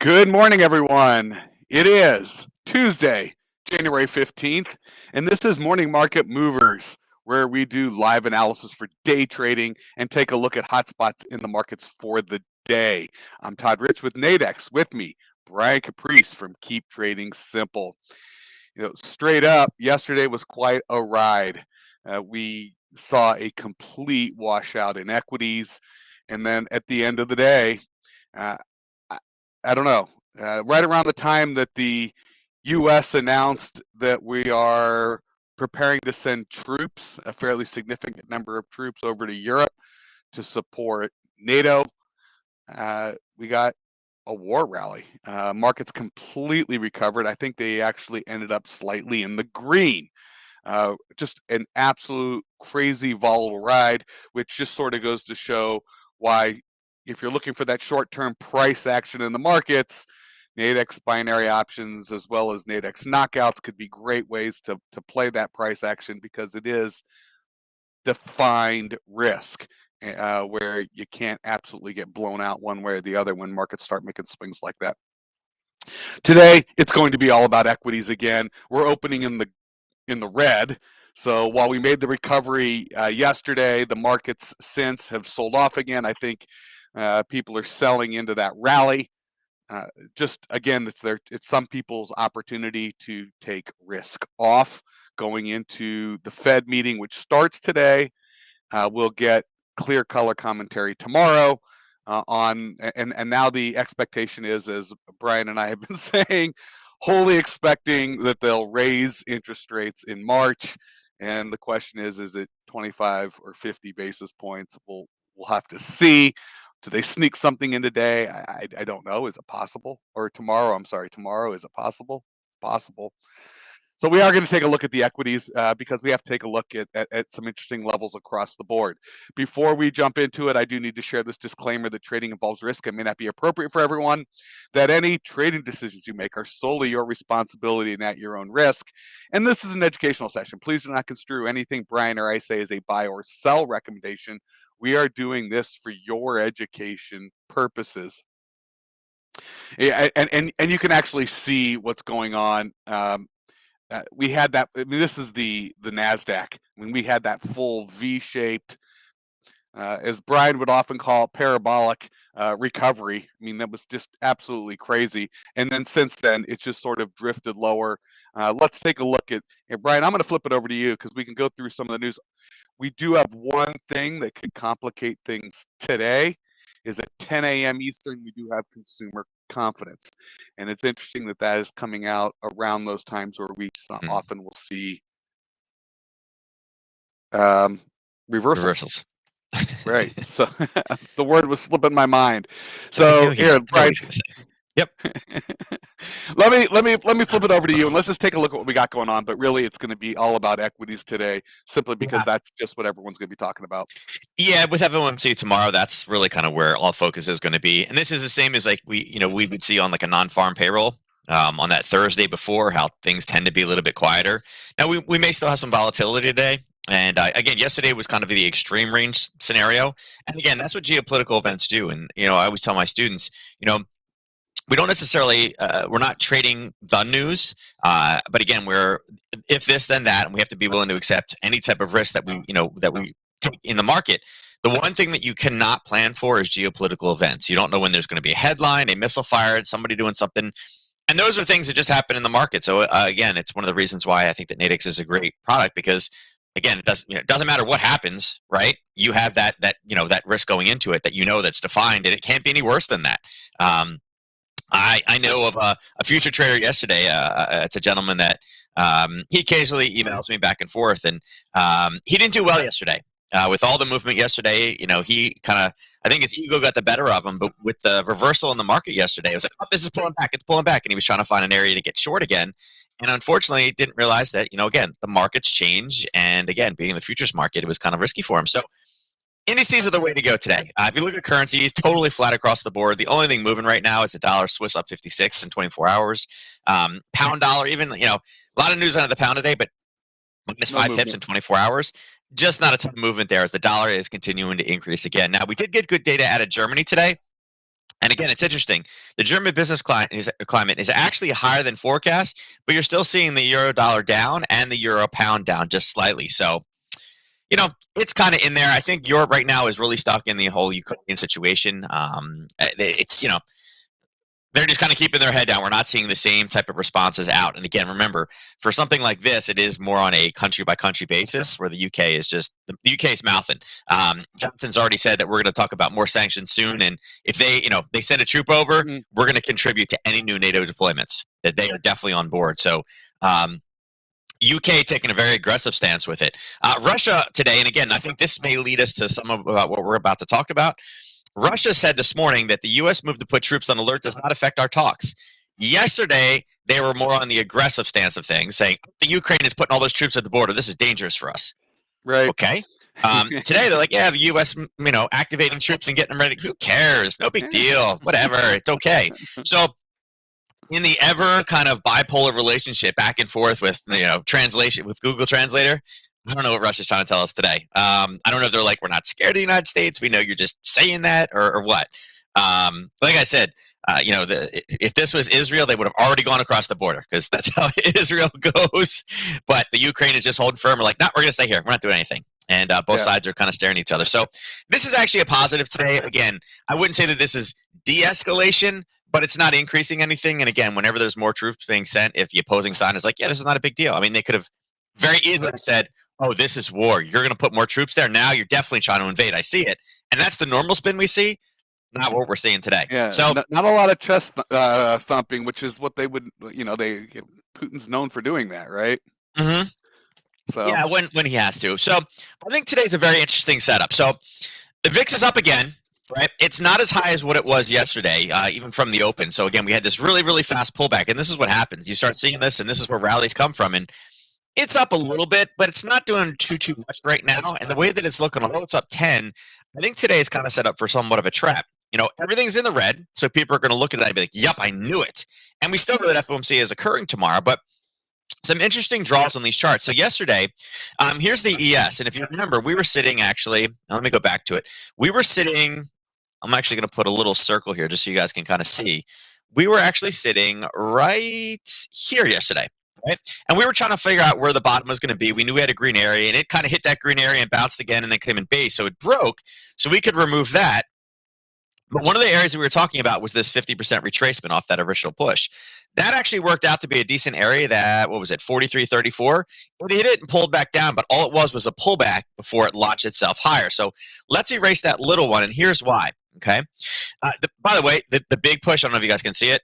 Good morning, everyone. It is Tuesday, January 15th, and this is Morning Market Movers, where we do live analysis for day trading and take a look at hotspots in the markets for the day. I'm Todd Rich with Nadex. With me, Brian Caprice from Keep Trading Simple. Straight up, yesterday was quite a ride. We saw a complete washout in equities, and then at the end of the day, uh, I don't know. Right around the time that the U.S. announced that we are preparing to send troops, a fairly significant number of troops over to Europe to support NATO, we got a war rally. Markets completely recovered. I think they actually ended up slightly in the green. Just an absolute crazy volatile ride, which just sort of goes to show why, if you're looking for that short-term price action in the markets, Nadex binary options as well as Nadex knockouts could be great ways to play that price action, because it is defined risk, where you can't absolutely get blown out one way or the other when markets start making swings like that. Today, it's going to be all about equities again. We're opening in the red. So while we made the recovery yesterday, the markets since have sold off again. I think people are selling into that rally. Just again, it's some people's opportunity to take risk off going into the Fed meeting, which starts today. We'll get clear color commentary tomorrow and now the expectation is, as Brian and I have been saying, wholly expecting that they'll raise interest rates in March. And the question is it 25 or 50 basis points? We'll have to see. Do they sneak something in today? I don't know. Is it possible? Or tomorrow? I'm sorry, tomorrow. Is it possible? Possible. So we are going to take a look at the equities because we have to take a look at some interesting levels across the board. Before we jump into it, I do need to share this disclaimer that trading involves risk and may not be appropriate for everyone, that any trading decisions you make are solely your responsibility and at your own risk. And this is an educational session. Please do not construe anything Brian or I say as a buy or sell recommendation. We are doing this for your education purposes. Yeah, and you can actually see what's going on. We had that. I mean, this is the Nasdaq when we had that full V-shaped, as Brian would often call it, parabolic recovery. I mean, that was just absolutely crazy. And then since then, it's just sort of drifted lower. Let's take a look at. And Brian, I'm going to flip it over to you because we can go through some of the news. We do have one thing that could complicate things today. Is at 10 a.m. Eastern, we do have consumer confidence. And it's interesting that is coming out around those times where we often will see reversals. Right. So the word was slipping my mind. So here, Brian. Yep. let me flip it over to you and let's just take a look at what we got going on. But really, it's going to be all about equities today, simply because that's just what everyone's going to be talking about. Yeah, with FOMC tomorrow, that's really kind of where all focus is going to be. And this is the same as like we would see on like a non-farm payroll on that Thursday before, how things tend to be a little bit quieter. Now we may still have some volatility today. And again, yesterday was kind of the extreme range scenario. And again, that's what geopolitical events do. And I always tell my students, we don't necessarily we're not trading the news, but again, we're if this then that, and we have to be willing to accept any type of risk that we take in the market. The one thing that you cannot plan for is geopolitical events. You don't know when there's going to be a headline, a missile fired, somebody doing something, and those are things that just happen in the market. So again, it's one of the reasons why I think that Nadex is a great product, because again, it doesn't matter what happens, right? You have that risk going into it that that's defined, and it can't be any worse than that. I know of a future trader yesterday. It's a gentleman that he occasionally emails me back and forth, and he didn't do well yesterday. With all the movement yesterday, he I think his ego got the better of him. But with the reversal in the market yesterday, it was like, oh, this is pulling back, it's pulling back, and he was trying to find an area to get short again. And unfortunately, he didn't realize that, again, the markets change, and again, being in the futures market, it was kind of risky for him. So indices are the way to go today. If you look at currencies, totally flat across the board. The only thing moving right now is the dollar Swiss up 56 in 24 hours. Pound dollar, even, a lot of news on the pound today, but minus 5 pips in 24 hours. Just not a ton of movement there as the dollar is continuing to increase again. Now, we did get good data out of Germany today. And again, it's interesting. The German business climate is actually higher than forecast, but you're still seeing the euro dollar down and the euro pound down just slightly. So, it's kind of in there. I think Europe right now is really stuck in the whole Ukrainian situation. It's, they're just kind of keeping their head down. We're not seeing the same type of responses out. And again, remember, for something like this, it is more on a country by country basis, where the UK is just the UK is mouthing. Johnson's already said that we're going to talk about more sanctions soon, and if they send a troop over, we're going to contribute to any new NATO deployments. That they are definitely on board. So. UK taking a very aggressive stance with it. Russia today, and again, I think this may lead us to some of about what we're about to talk about. Russia said this morning that the U.S. move to put troops on alert does not affect our talks. Yesterday, they were more on the aggressive stance of things, saying the Ukraine is putting all those troops at the border. This is dangerous for us. Right. Okay. Today, they're like, yeah, the U.S., activating troops and getting them ready. Who cares? No big deal. Whatever. It's okay. So, in the ever kind of bipolar relationship back and forth with, translation with Google Translator, I don't know what Russia's trying to tell us today. I don't know if they're like, we're not scared of the United States. We know you're just saying that or what. Like I said, if this was Israel, they would have already gone across the border because that's how Israel goes. But the Ukraine is just holding firm. We're like, no, we're going to stay here. We're not doing anything. And both sides are kind of staring at each other. So this is actually a positive today. Again, I wouldn't say that this is de-escalation, but it's not increasing anything. And again, whenever there's more troops being sent, if the opposing side is like, yeah, this is not a big deal. I mean, they could have very easily said, oh, this is war. You're going to put more troops there. Now you're definitely trying to invade. I see it. And that's the normal spin we see, not what we're seeing today. Yeah, so not a lot of chest thumping, which is what they would, Putin's known for doing that, right? Mm-hmm. So yeah, when he has to. So I think today's a very interesting setup. So the VIX is up again. Right, it's not as high as what it was yesterday, even from the open. So again, we had this really, really fast pullback, and this is what happens. You start seeing this, and this is where rallies come from. And it's up a little bit, but it's not doing too much right now. And the way that it's looking, although it's up 10, I think today is kind of set up for somewhat of a trap. Everything's in the red, so people are going to look at that and be like, "Yep, I knew it." And we still know that FOMC is occurring tomorrow, but some interesting draws on these charts. So yesterday, here's the ES, and if you remember, we were sitting actually. Let me go back to it. We were sitting. I'm actually going to put a little circle here just so you guys can kind of see. We were actually sitting right here yesterday, right? And we were trying to figure out where the bottom was going to be. We knew we had a green area, and it kind of hit that green area and bounced again and then came in base. So it broke, so we could remove that. But one of the areas that we were talking about was this 50% retracement off that original push. That actually worked out to be a decent area that, 43.34? It hit it and pulled back down, but all it was a pullback before it launched itself higher. So let's erase that little one, and here's why. Okay. By the way, the big push, I don't know if you guys can see it.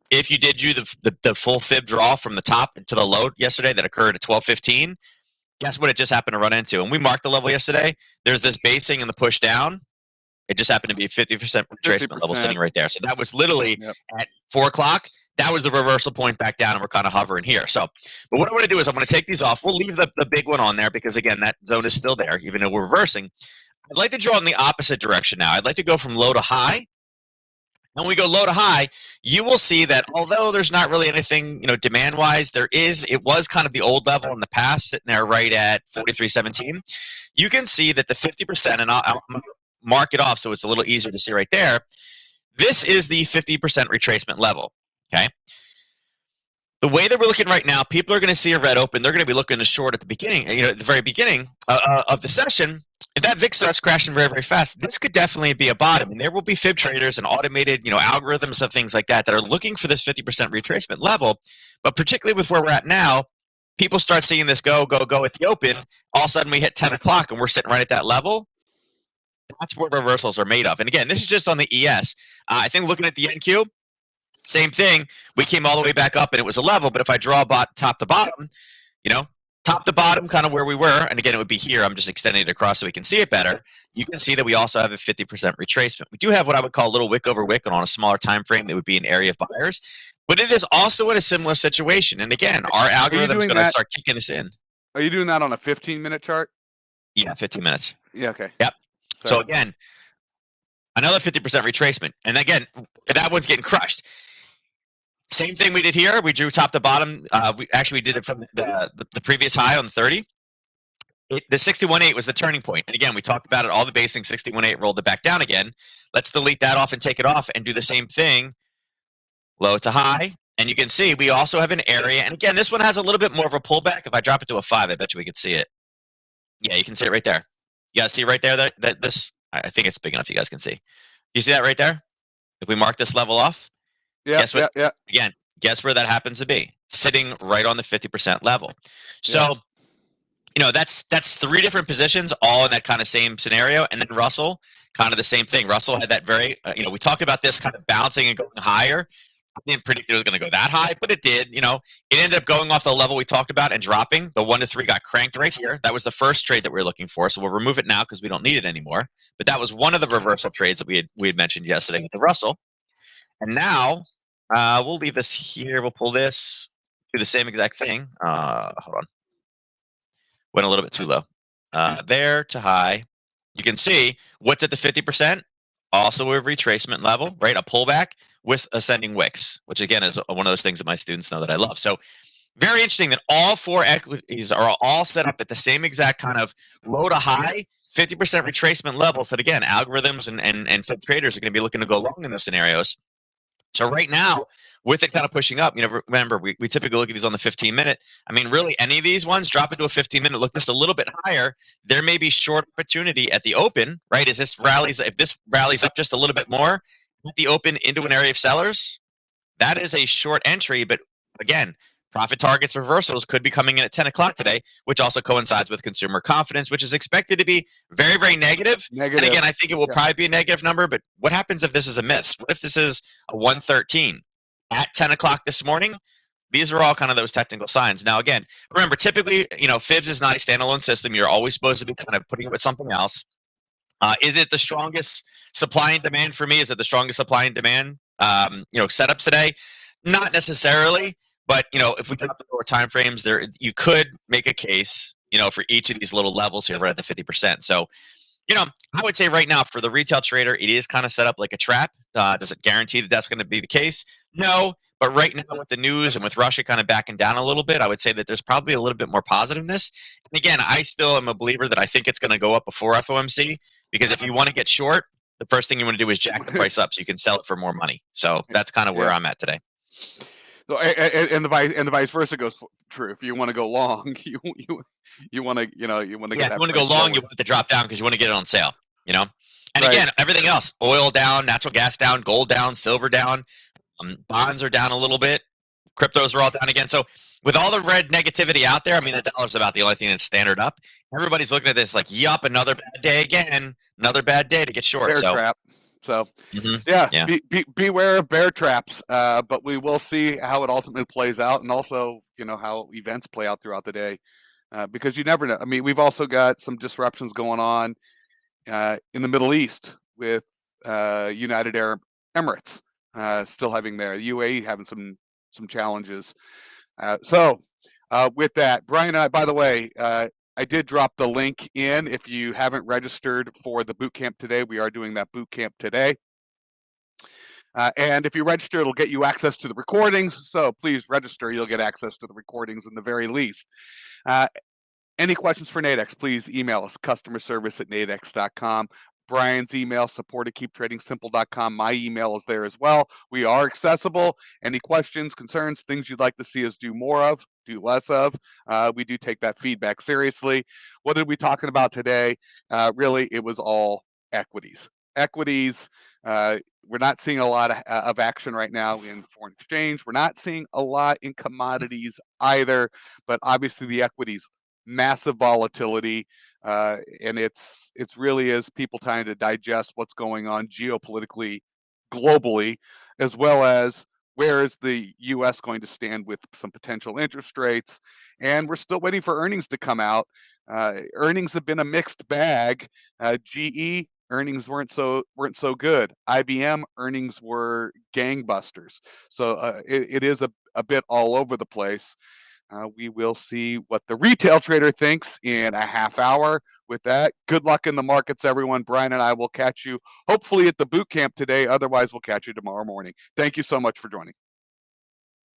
If you did do the full fib draw from the top to the low yesterday that occurred at 12:15, guess what it just happened to run into? And we marked the level yesterday. There's this basing and the push down. It just happened to be a 50% retracement level sitting right there. So that was literally at 4 o'clock. That was the reversal point back down, and we're kind of hovering here. So, but what I'm going to do is I'm going to take these off. We'll leave the big one on there because, again, that zone is still there, even though we're reversing. I'd like to draw in the opposite direction now. I'd like to go from low to high. And when we go low to high, you will see that although there's not really anything, demand-wise, it was kind of the old level in the past, sitting there right at 43.17. You can see that the 50%, and I'll mark it off so it's a little easier to see right there. This is the 50% retracement level, okay? The way that we're looking right now, people are going to see a red open. They're going to be looking to short at the beginning, at the very beginning of the session. If that VIX starts crashing very, very fast, this could definitely be a bottom. And there will be fib traders and automated, algorithms and things like that are looking for this 50% retracement level. But particularly with where we're at now, people start seeing this go at the open. All of a sudden, we hit 10 o'clock and we're sitting right at that level. That's what reversals are made of. And again, this is just on the ES. I think looking at the NQ, same thing. We came all the way back up and it was a level. But if I draw top to bottom, top to bottom, kind of where we were, and again, it would be here. I'm just extending it across so we can see it better. You can see that we also have a 50% retracement. We do have what I would call a little wick over wick, and on a smaller time frame, that would be an area of buyers. But it is also in a similar situation. And again, our algorithm is going to start kicking us in. Are you doing that on a 15-minute chart? Yeah, 15 minutes. Yeah, okay. Yep. So again, another 50% retracement. And again, that one's getting crushed. Same thing we did here. We drew top to bottom. We did it from the previous high on the 30. the 61.8 was the turning point. And again, we talked about it, all the basing 61.8 rolled it back down again. Let's delete that off and take it off and do the same thing, low to high. And you can see we also have an area. And again, this one has a little bit more of a pullback. If I drop it to a 5, I bet you we could see it. Yeah, you can see it right there. You guys see right there that this, I think it's big enough you guys can see. You see that right there? If we mark this level off, guess what? Again, guess where that happens to be? Sitting right on the 50% level. So, that's 3 different positions, all in that kind of same scenario. And then Russell, kind of the same thing. Russell had that very, we talked about this kind of bouncing and going higher. I didn't predict it was going to go that high, but it did. It ended up going off the level we talked about and dropping. The 1 to 3 got cranked right here. That was the first trade that we were looking for. So we'll remove it now because we don't need it anymore. But that was one of the reversal trades that we had mentioned yesterday with the Russell. And now we'll leave this here. We'll pull this, do the same exact thing. Hold on. Went a little bit too low. There to high. You can see what's at the 50%. Also a retracement level, right? A pullback with ascending wicks, which again is one of those things that my students know that I love. So very interesting that all 4 equities are all set up at the same exact kind of low to high 50% retracement levels that, again, algorithms and Fed traders are going to be looking to go long in those scenarios. So right now, with it kind of pushing up, remember, we typically look at these on the 15-minute. I mean, really, any of these ones, drop into a 15-minute, look just a little bit higher, there may be short opportunity at the open, right? If this rallies up just a little bit more at the open into an area of sellers, that is a short entry. But again, profit targets reversals could be coming in at 10 o'clock today, which also coincides with consumer confidence, which is expected to be very, very negative. And again, I think it will probably be a negative number, but what happens if this is a miss? What if this is a 113 at 10 o'clock this morning? These are all kind of those technical signs. Now, again, remember, typically, Fibs is not a standalone system. You're always supposed to be kind of putting it with something else. Is it the strongest supply and demand for me? Is it the strongest supply and demand, setup today? Not necessarily. But, if we drop the lower time frames, you could make a case, for each of these little levels here right at the 50%. So, I would say right now for the retail trader, it is kind of set up like a trap. Does it guarantee that that's going to be the case? No. But right now with the news and with Russia kind of backing down a little bit, I would say that there's probably a little bit more positiveness. And again, I still am a believer that I think it's going to go up before FOMC, because if you want to get short, the first thing you want to do is jack the price up so you can sell it for more money. So that's kind of where I'm at today. So, and the vice versa goes true. If you want to go long, you want to get that. You want to go long, you want it to drop down because you want to get it on sale. And again, everything else: oil down, natural gas down, gold down, silver down, bonds are down a little bit, cryptos are all down again. So with all the red negativity out there, I mean, the dollar's about the only thing that's standard up. Everybody's looking at this like, yup, another bad day again, another bad day to get short. Bear trap. So, beware of bear traps. But we will see how it ultimately plays out, and also, how events play out throughout the day, because you never know. I mean, we've also got some disruptions going on in the Middle East with United Arab Emirates still having their UAE having some challenges. So, with that, Brian, by the way. I did drop the link in. If you haven't registered for the boot camp today, we are doing that boot camp today. And if you register, it'll get you access to the recordings. So please register. You'll get access to the recordings in the very least. Any questions for Nadex, please email us, customerservice@nadex.com. Brian's email, support@keeptradingsimple.com. My email is there as well. We are accessible. Any questions, concerns, things you'd like to see us do more of, do less of, we do take that feedback seriously. What are we talking about today? Really, it was all equities. We're not seeing a lot of action right now in foreign exchange. We're not seeing a lot in commodities either, but obviously the equities, massive volatility. And it's really is people trying to digest what's going on geopolitically, globally, as well as where is the U.S. going to stand with some potential interest rates. And we're still waiting for earnings to come out. Earnings have been a mixed bag. GE earnings weren't so good. IBM earnings were gangbusters. So it is a bit all over the place. We will see what the retail trader thinks in a half hour. With that, good luck in the markets, everyone. Brian and I will catch you hopefully at the boot camp today. Otherwise, we'll catch you tomorrow morning. Thank you so much for joining.